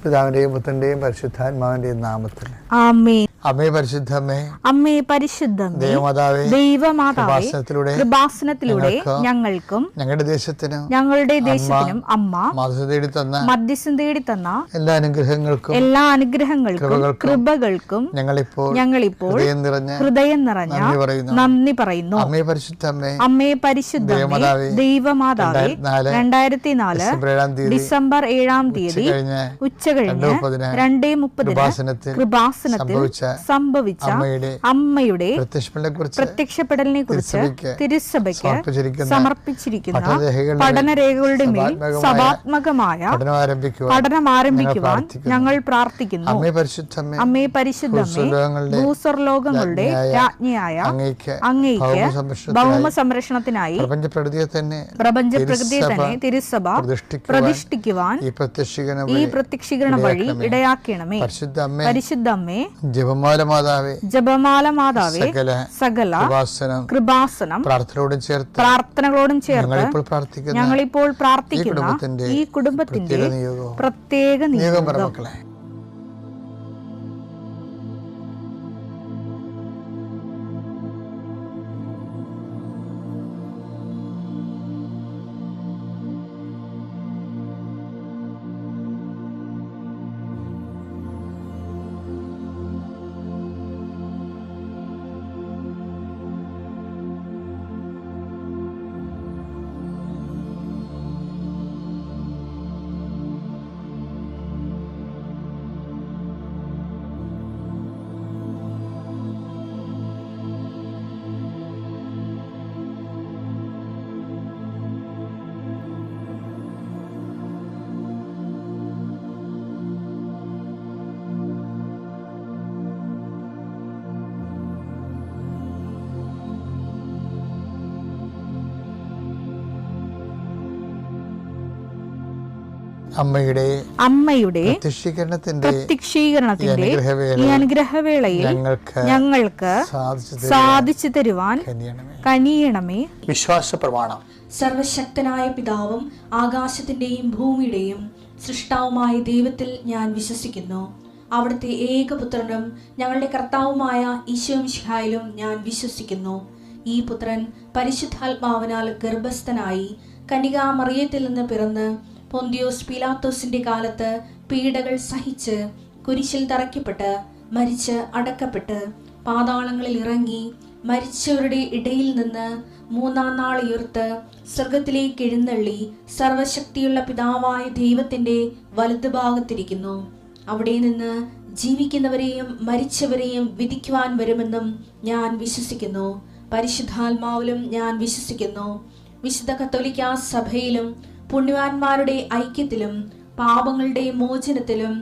പിതാവിന്റെയും പുത്രന്റെയും പരിശുദ്ധാത്മാവിന്റെയും നാമത്തിൽ ആമേൻ. അമ്മേ പരിശുദ്ധമേ, അമ്മേ പരിശുദ്ധമേ, ദൈവമാതാവേ, ദൈവമാതാവേ, കൃപാസനത്തിലൂടെ ഞങ്ങൾക്കും ഞങ്ങളുടെ ദേശത്തിനും അമ്മ മധ്യസ്ഥം തേടി തന്ന എല്ലാ അനുഗ്രഹങ്ങൾക്കും കൃപകൾക്കും ഞങ്ങളിപ്പോൾ ഹൃദയം നിറഞ്ഞ നന്ദി പറയുന്നു. അമ്മേ പരിശുദ്ധമേ, അമ്മേ പരിശുദ്ധമേ, ദൈവമാതാവേ, 2004 ഡിസംബർ 7 ഉച്ചകഴിഞ്ഞ് 2:30 കൃപാസനത്തിൽ സംഭവിച്ച അമ്മയുടെ പ്രത്യക്ഷപ്പെടലിനെ കുറിച്ച് തിരുസഭയ്ക്ക് സമർപ്പിച്ചിരിക്കുന്ന പഠനരേഖകളുടെ മേൽ സഭാത്മകമായ പഠനം ആരംഭിക്കുവാൻ ഞങ്ങൾ പ്രാർത്ഥിക്കുന്നു. അമ്മേ പരിശുദ്ധമേ, ഭൂസ്വർലോകങ്ങളുടെ രാജ്ഞിയായ അങ്ങേയ്ക്ക് ഭൗമ സംരക്ഷണത്തിനായി പ്രപഞ്ചപ്രകൃതിയെ തന്നെ തിരുസഭ പ്രതിഷ്ഠിക്കുവാൻ ഈ പ്രത്യക്ഷീകരണ വഴി ഇടയാക്കണമേ. പരിശുദ്ധമ്മേ, ജപമാല മാതാവേ, സകല കൃപാസനം പ്രാർത്ഥനകളോടും ചേർത്ത് ഞങ്ങളിപ്പോൾ പ്രാർത്ഥിക്കുന്ന ഈ കുടുംബത്തിന്റെ പ്രത്യേക നിയോഗം. അമ്മയുടെ പ്രത്യക്ഷീകരണത്തിന്റെ ഈ അനുഗ്രഹവേളയിൽ ഞങ്ങൾക്ക് സാധിച്ചു തരുവാൻ കനിയണമേ. വിശ്വാസ പ്രമാണം. സർവശക്തനായ പിതാവും ആകാശത്തിന്റെയും ഭൂമിയുടെയും സൃഷ്ടാവുമായ ദൈവത്തിൽ ഞാൻ വിശ്വസിക്കുന്നു. അവിടുത്തെ ഏകപുത്രനും ഞങ്ങളുടെ കർത്താവുമായ ഈശോമിശിഹായിലും ഞാൻ വിശ്വസിക്കുന്നു. ഈ പുത്രൻ പരിശുദ്ധാത്മാവിനാൽ ഗർഭസ്ഥനായി കന്യകാമറിയത്തിൽ നിന്ന് പിറന്ന് പൊന്തിയോസ് പീലാത്തോസിന്റെ കാലത്ത് പീഡകൾ സഹിച്ച് കുരിശിൽ തറയ്ക്കപ്പെട്ട് മരിച്ച് അടക്കപ്പെട്ട് പാതാളങ്ങളിൽ ഇറങ്ങി മരിച്ചവരുടെ ഇടയിൽ നിന്ന് 3-ാം നാൾ ഉയർത്ത് സ്വർഗത്തിലേക്ക് എഴുന്നള്ളി സർവശക്തിയുള്ള പിതാവായ ദൈവത്തിന്റെ വലതുഭാഗത്തിരിക്കുന്നു. അവിടെ നിന്ന് ജീവിക്കുന്നവരെയും മരിച്ചവരെയും വിധിക്കുവാൻ വരുമെന്നും ഞാൻ വിശ്വസിക്കുന്നു. പരിശുദ്ധാത്മാവിലും ഞാൻ വിശ്വസിക്കുന്നു. വിശുദ്ധ കത്തോലിക്കാ സഭയിലും പുണ്യവാന്മാരുടെ ഐക്യത്തിലും പാപങ്ങളുടെ മോചനത്തിലും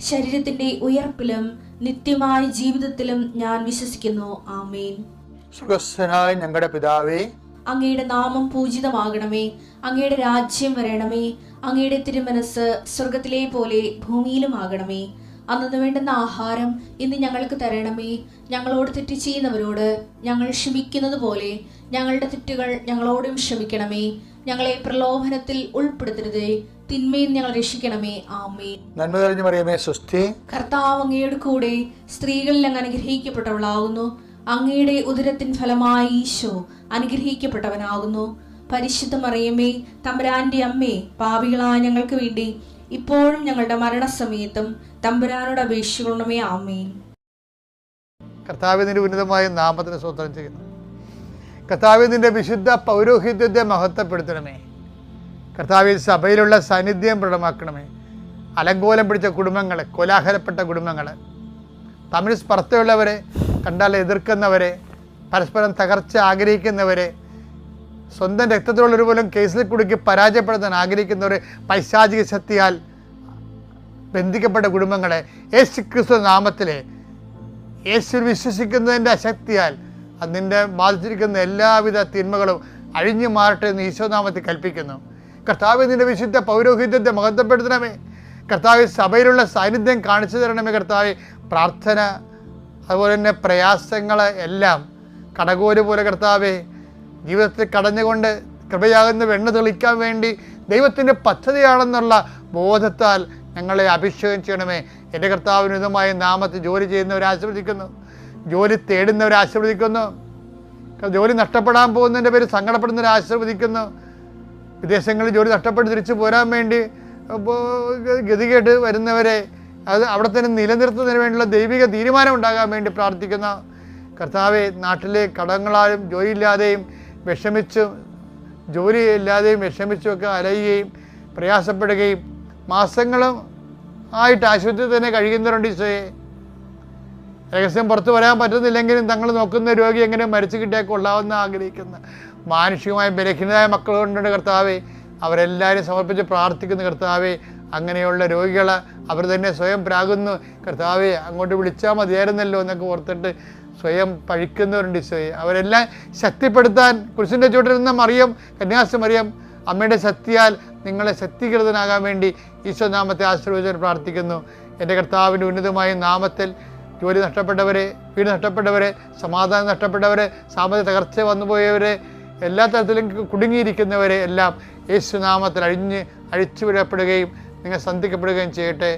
ശരീരത്തിന്റെ ഉയർപ്പിലും നിത്യമായ ജീവിതത്തിലും ഞാൻ വിശ്വസിക്കുന്നു. ആമേൻ. സ്വർഗ്ഗസ്ഥനായ ഞങ്ങളുടെ പിതാവേ, അങ്ങയുടെ നാമം പൂജിതമാകണമേ. അങ്ങയുടെ രാജ്യം വരണമേ. അങ്ങയുടെ തിരുമനസ് സ്വർഗത്തിലെ പോലെ ഭൂമിയിലും ആകണമേ. അന്നു വേണ്ടുന്ന ആഹാരം ഇന്ന് ഞങ്ങൾക്ക് തരണമേ. ഞങ്ങളോട് തെറ്റ് ചെയ്യുന്നവരോട് ഞങ്ങൾ ക്ഷമിക്കുന്നത് പോലെ ഞങ്ങളുടെ തെറ്റുകൾ ഞങ്ങളോടും ക്ഷമിക്കണമേ. ഞങ്ങളെ പ്രലോഭനത്തിൽ ഉൾപ്പെടുത്തരുതേ, തിന്മയിൽ ഞങ്ങൾ രക്ഷിക്കണമേ. ആമേൻ. നന്മ നിറഞ്ഞ മറിയമേ, സ്വസ്തി. കർത്താവ് അങ്ങയുടെ കൂടെ സ്ത്രീകളിൽ അങ്ങ് അനുഗ്രഹിക്കപ്പെട്ടവളാകുന്നു. അങ്ങയുടെ ഉദരത്തിൻ ഫലമായി ഈശോ അനുഗ്രഹിക്കപ്പെട്ടവനാകുന്നു. പരിശുദ്ധ മറിയമേ, തമ്പുരാന്റെ അമ്മേ, പാപികളായ ഞങ്ങൾക്ക് വേണ്ടി ഇപ്പോഴും ഞങ്ങളുടെ മരണസമയത്തും തമ്പുരാനോട് അപേക്ഷിക്കണമേ. ആമേൻ. കർത്താവിന്റെ ഉന്നതമായ നാമത്തിന് സ്തോത്രം ചെയ്യുന്നു. കർത്താവിന്റെ വിശുദ്ധ പൗരോഹിത്യത്തെ മഹത്വപ്പെടുത്തണമേ. കർത്താവിൽ സഭയിലുള്ള സാന്നിധ്യം പ്രകടമാക്കണമേ. അലങ്കോലം പിടിച്ച കുടുംബങ്ങൾ, കോലാഹലപ്പെട്ട കുടുംബങ്ങൾ, തമ്മിൽ സ്പർദ്ധയുള്ളവരെ, കണ്ടാൽ എതിർക്കുന്നവരെ, പരസ്പരം തകർച്ച ആഗ്രഹിക്കുന്നവരെ, സ്വന്തം രക്തത്തിലുള്ളൊരു പോലും കേസിൽ കുടുക്കി പരാജയപ്പെടുത്താൻ ആഗ്രഹിക്കുന്നവരെ, പൈശാചിക ശക്തിയാൽ ബന്ധിക്കപ്പെട്ട കുടുംബങ്ങളെ യേശു ക്രിസ്തു നാമത്തിലെ യേശു വിശ്വസിക്കുന്നതിൻ്റെ ശക്തിയാൽ അതിൻ്റെ ബാധിച്ചിരിക്കുന്ന എല്ലാവിധ തിന്മകളും അഴിഞ്ഞു മാറട്ടെ എന്ന് ഈശോനാമത്തിൽ കൽപ്പിക്കുന്നു. കർത്താവ് നിൻ്റെ വിശുദ്ധ പൗരോഹിത്യത്തെ മഹത്വപ്പെടുത്തണമേ. കർത്താവ് സഭയിലുള്ള സാന്നിധ്യം കാണിച്ചു തരണമേ. കർത്താവ് പ്രാർത്ഥന, അതുപോലെ തന്നെ പ്രയാസങ്ങൾ എല്ലാം കടകോല് പോലെ കർത്താവെ ജീവിതത്തിൽ കടഞ്ഞുകൊണ്ട് കൃപയാകുന്ന വെണ്ണ തെളിക്കാൻ വേണ്ടി ദൈവത്തിൻ്റെ പദ്ധതിയാണെന്നുള്ള ബോധത്താൽ ഞങ്ങളെ അഭിഷേകം ചെയ്യണമേ. എൻ്റെ കർത്താവിനുതമായ നാമത്തിൽ ജോലി ചെയ്യുന്നവരെ ആശീർവദിക്കുന്നു, ജോലി തേടുന്നവരെ ആശീർവദിക്കുന്നു, ജോലി നഷ്ടപ്പെടാൻ പോകുന്നതിൻ്റെ പേര് സങ്കടപ്പെടുന്നവരെ ആശീർവദിക്കുന്നു, വിദേശങ്ങളിൽ ജോലി നഷ്ടപ്പെട്ട് തിരിച്ചു പോരാൻ വേണ്ടി ഗതികേട്ട് വരുന്നവരെ അത് അവിടെ തന്നെ നിലനിർത്തുന്നതിന് വേണ്ടിയുള്ള ദൈവിക തീരുമാനം ഉണ്ടാകാൻ വേണ്ടി പ്രാർത്ഥിക്കുന്ന കർത്താവെ, നാട്ടിലെ കടങ്ങളാലും ജോലിയില്ലാതെയും വിഷമിച്ചും ജോലിയില്ലാതെയും വിഷമിച്ചുമൊക്കെ അലയുകയും പ്രയാസപ്പെടുകയും മാസങ്ങളും ആയിട്ട് ആശുപത്രിയിൽ തന്നെ കഴിയുന്നവരുണ്ട് ഈശോയെ. രഹസ്യം പുറത്തു വരാൻ പറ്റുന്നില്ലെങ്കിലും തങ്ങൾ നോക്കുന്ന രോഗി എങ്ങനെ മരിച്ചു കിട്ടിയാൽ കൊള്ളാമെന്ന് ആഗ്രഹിക്കുന്ന മാനുഷികമായ ബലഹീനതായ മക്കളുണ്ട് കർത്താവെ. അവരെല്ലാവരും സമർപ്പിച്ച് പ്രാർത്ഥിക്കുന്ന കർത്താവെ, അങ്ങനെയുള്ള രോഗികളെ അവർ തന്നെ സ്വയം പ്രാകുന്നു കർത്താവെ. അങ്ങോട്ട് വിളിച്ചാൽ മതിയായിരുന്നല്ലോ എന്നൊക്കെ ഓർത്തിട്ട് സ്വയം പഴിക്കുന്നവരുണ്ട് ഈശോയെ. അവരെല്ലാം ശക്തിപ്പെടുത്താൻ കുരിശിൻ്റെ ചുവട്ടിലിരുന്ന മറിയം, കന്യാസി മറിയം അമ്മയുടെ ശക്തിയാൽ നിങ്ങളെ ശക്തീകൃതനാകാൻ വേണ്ടി ഈശോ നാമത്തെ ആശീർവദിച്ച് പ്രാർത്ഥിക്കുന്നു. എൻ്റെ കർത്താവിൻ്റെ ഉന്നതമായ നാമത്തിൽ ജോലി നഷ്ടപ്പെട്ടവരെ, വീട് നഷ്ടപ്പെട്ടവരെ, സമാധാനം നഷ്ടപ്പെട്ടവരെ, സാമ്പത്തിക തകർച്ച വന്നുപോയവരെ, എല്ലാ തരത്തിലും കുടുങ്ങിയിരിക്കുന്നവരെ എല്ലാം യേശുനാമത്തിൽ അഴിച്ചുവിടപ്പെടുകയും നിങ്ങൾ സന്ധിക്കപ്പെടുകയും ചെയ്യട്ടെ.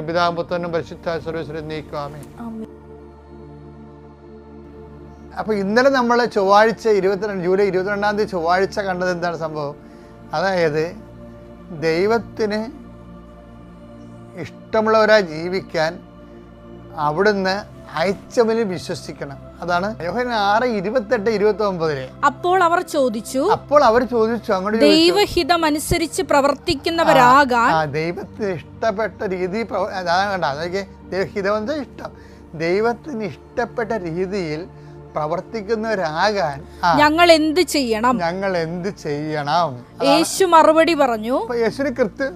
പിതാവും പുത്രനും പരിശുദ്ധ സർവ്വീശ്വരൻ നീക്കുവാമേ. അപ്പോൾ ഇന്നലെ നമ്മൾ ചൊവ്വാഴ്ച ജൂലൈ 22-ാം തീയതി ചൊവ്വാഴ്ച കണ്ടത് എന്താണ് സംഭവം? അതായത് ദൈവത്തിന് ഇഷ്ടമുള്ളവരായി ജീവിക്കാൻ അവിടുന്ന് അയച്ചവനിൽ വിശ്വസിക്കണം. അതാണ് യോഹന്നാൻ 6:28-29. അപ്പോൾ അവർ ചോദിച്ചു അങ്ങോട്ട് ദൈവഹിതം അനുസരിച്ച് പ്രവർത്തിക്കുന്നവരാകാൻ ദൈവത്തിന് ഇഷ്ടപ്പെട്ട രീതി അതാണ് കണ്ട. അതൊക്കെ ദൈവഹിതം എന്താ ഇഷ്ടം, ദൈവത്തിന് ഇഷ്ടപ്പെട്ട രീതിയിൽ പ്രവർത്തിക്കുന്നവരാകാൻ ഞങ്ങൾ എന്ത് ചെയ്യണം? യേശു മറുപടി പറഞ്ഞു. യേശുവിന്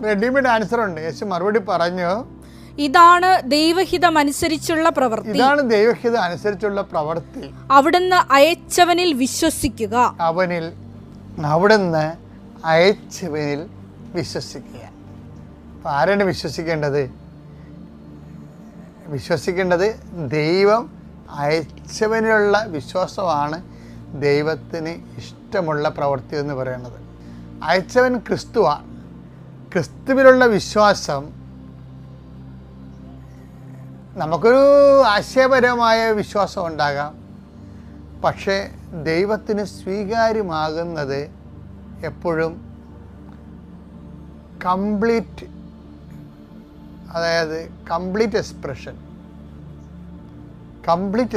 റെഡിമെയ്ഡ് ആൻസർ ഉണ്ട്. യേശു മറുപടി പറഞ്ഞു, ഇതാണ് ദൈവഹിതം അനുസരിച്ചുള്ള പ്രവൃത്തി. അവിടുന്ന് അയച്ചവനിൽ വിശ്വസിക്കുക. അവിടുന്ന് അയച്ചവനിൽ വിശ്വസിക്കുക. അപ്പൊ ആരാണ് വിശ്വസിക്കേണ്ടത്? ദൈവം അയച്ചവനിലുള്ള വിശ്വാസമാണ് ദൈവത്തിന് ഇഷ്ടമുള്ള പ്രവൃത്തി എന്ന് പറയുന്നത്. അയച്ചവൻ ക്രിസ്തുവാണ്. ക്രിസ്തുവിലുള്ള വിശ്വാസം നമുക്കൊരു ആശയപരമായ വിശ്വാസം ഉണ്ടാകാം, പക്ഷേ ദൈവത്തിന് സ്വീകാര്യമാകുന്നത് എപ്പോഴും കംപ്ലീറ്റ്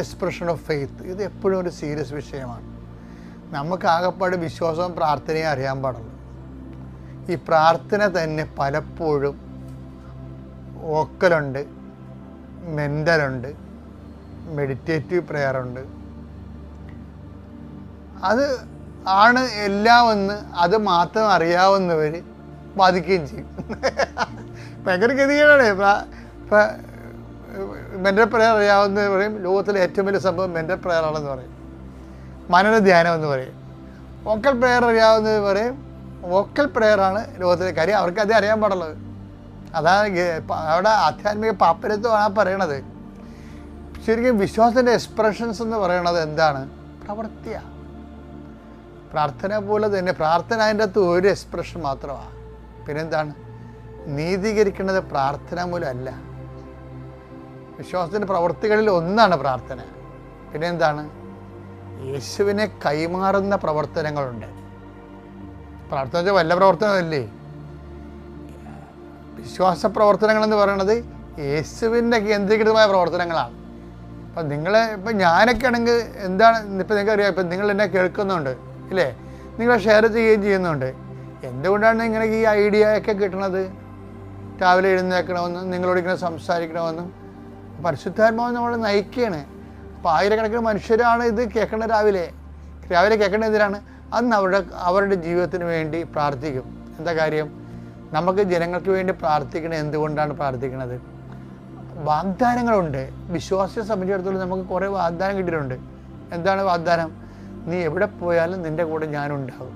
എക്സ്പ്രഷൻ ഓഫ് ഫെയ്ത്ത്. ഇത് എപ്പോഴും ഒരു സീരിയസ് വിഷയമാണ്. നമുക്ക് ആകെപ്പാട് വിശ്വാസവും പ്രാർത്ഥനയും അറിയാൻ പാടുള്ളൂ. ഈ പ്രാർത്ഥന തന്നെ പലപ്പോഴും വോക്കലുണ്ട്, മെൻ്റലുണ്ട്, മെഡിറ്റേറ്റീവ് പ്രയറുണ്ട്. അത് ആണ് എല്ലാമെന്ന് അത് മാത്രം അറിയാവുന്നവർ ബാധിക്കുകയും ചെയ്യും. ഭയങ്കര ഗതികേടാണ്. ഇപ്പം മെൻ്റൽ പ്രയർ അറിയാവുന്നവർ പറയും ലോകത്തിലെ ഏറ്റവും വലിയ സംഭവം മെൻ്റൽ പ്രയറാണെന്ന് പറയും, മനനധ്യാനം എന്ന് പറയും. വോക്കൽ പ്രയർ അറിയാവുന്നവർ പറയും വോക്കൽ പ്രയറാണ് ലോകത്തിലെ കാര്യം. അവർക്ക് അതേ അറിയാൻ പാടുള്ളത്. അതാണ് അവിടെ ആധ്യാത്മിക പാപ്പരത്വമാണ് പറയണത്. ശരിക്കും വിശ്വാസത്തിൻ്റെ എക്സ്പ്രഷൻസ് എന്ന് പറയണത് എന്താണ്? പ്രവൃത്തിയാണ്. പ്രാർത്ഥന പോലെ തന്നെ പ്രാർത്ഥന അതിൻ്റെ അകത്ത് ഒരു എക്സ്പ്രഷൻ മാത്രമാണ്. പിന്നെന്താണ്? നീതീകരിക്കുന്നത് പ്രാർത്ഥന മൂലമല്ല. വിശ്വാസത്തിൻ്റെ പ്രവൃത്തികളിൽ ഒന്നാണ് പ്രാർത്ഥന. പിന്നെ എന്താണ്? യേശുവിനെ കൈമാറുന്ന പ്രവർത്തനങ്ങളുണ്ട്. പ്രാർത്ഥന വെച്ചാൽ വല്ല പ്രവർത്തനമല്ലേ. വിശ്വാസ പ്രവർത്തനങ്ങളെന്ന് പറയുന്നത് യേശുവിൻ്റെ കേന്ദ്രീകൃതമായ പ്രവർത്തനങ്ങളാണ്. അപ്പം ഇപ്പം ഞാനൊക്കെ ആണെങ്കിൽ എന്താണ് ഇപ്പം നിങ്ങൾക്കറിയാം, ഇപ്പം നിങ്ങൾ എന്നെ കേൾക്കുന്നുണ്ട് ഇല്ലേ, നിങ്ങൾ ഷെയർ ചെയ്യുകയും ചെയ്യുന്നുണ്ട്. എന്തുകൊണ്ടാണ് ഇങ്ങനെ ഈ ഐഡിയ ഒക്കെ കിട്ടണത്? രാവിലെ എഴുന്നേൽക്കണമെന്നും നിങ്ങളോട് ഇങ്ങനെ സംസാരിക്കണമെന്നും പരിശുദ്ധാത്മാവ് നമ്മളെ നയിക്കുകയാണ്. അപ്പോൾ ആയിരക്കണക്കിന് മനുഷ്യരാണ് ഇത് കേൾക്കേണ്ടത്. രാവിലെ കേൾക്കേണ്ടത് എന്തിനാണ്? അന്ന് അവരുടെ ജീവിതത്തിന് വേണ്ടി പ്രാർത്ഥിക്കും. എന്താ കാര്യം? നമുക്ക് ജനങ്ങൾക്ക് വേണ്ടി പ്രാർത്ഥിക്കണത് എന്തുകൊണ്ടാണ് പ്രാർത്ഥിക്കുന്നത്? വാഗ്ദാനങ്ങളുണ്ട്. വിശ്വാസിയെ സംബന്ധിച്ചിടത്തോളം നമുക്ക് കുറേ വാഗ്ദാനം കിട്ടിയിട്ടുണ്ട്. എന്താണ് വാഗ്ദാനം? നീ എവിടെ പോയാലും നിൻ്റെ കൂടെ ഞാനുണ്ടാകും.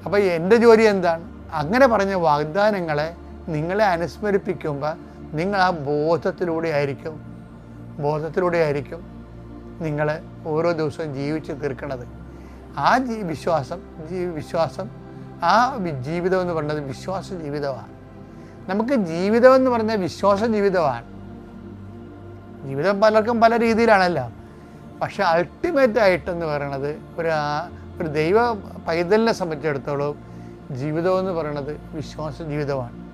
അപ്പോൾ എൻ്റെ ജോലി എന്താണ്? അങ്ങനെ പറഞ്ഞ വാഗ്ദാനങ്ങളെ നിങ്ങളെ അനുസ്മരിപ്പിക്കുമ്പോൾ നിങ്ങൾ ആ ബോധത്തിലൂടെ ആയിരിക്കും നിങ്ങൾ ഓരോ ദിവസവും ജീവിച്ച് തീർക്കണത്. ആ വിശ്വാസം ആ ജീവിതം എന്ന് പറയുന്നത് വിശ്വാസ ജീവിതമാണ്. നമുക്ക് ജീവിതം എന്ന് പറഞ്ഞാൽ വിശ്വാസ ജീവിതമാണ്. ജീവിതം പലർക്കും പല രീതിയിലാണല്ലോ. പക്ഷെ അൾട്ടിമേറ്റ് ആയിട്ടെന്ന് പറയണത് ഒരു ദൈവ പൈതലിനെ സംബന്ധിച്ചിടത്തോളം ജീവിതം എന്ന് പറയുന്നത് വിശ്വാസ ജീവിതമാണ്.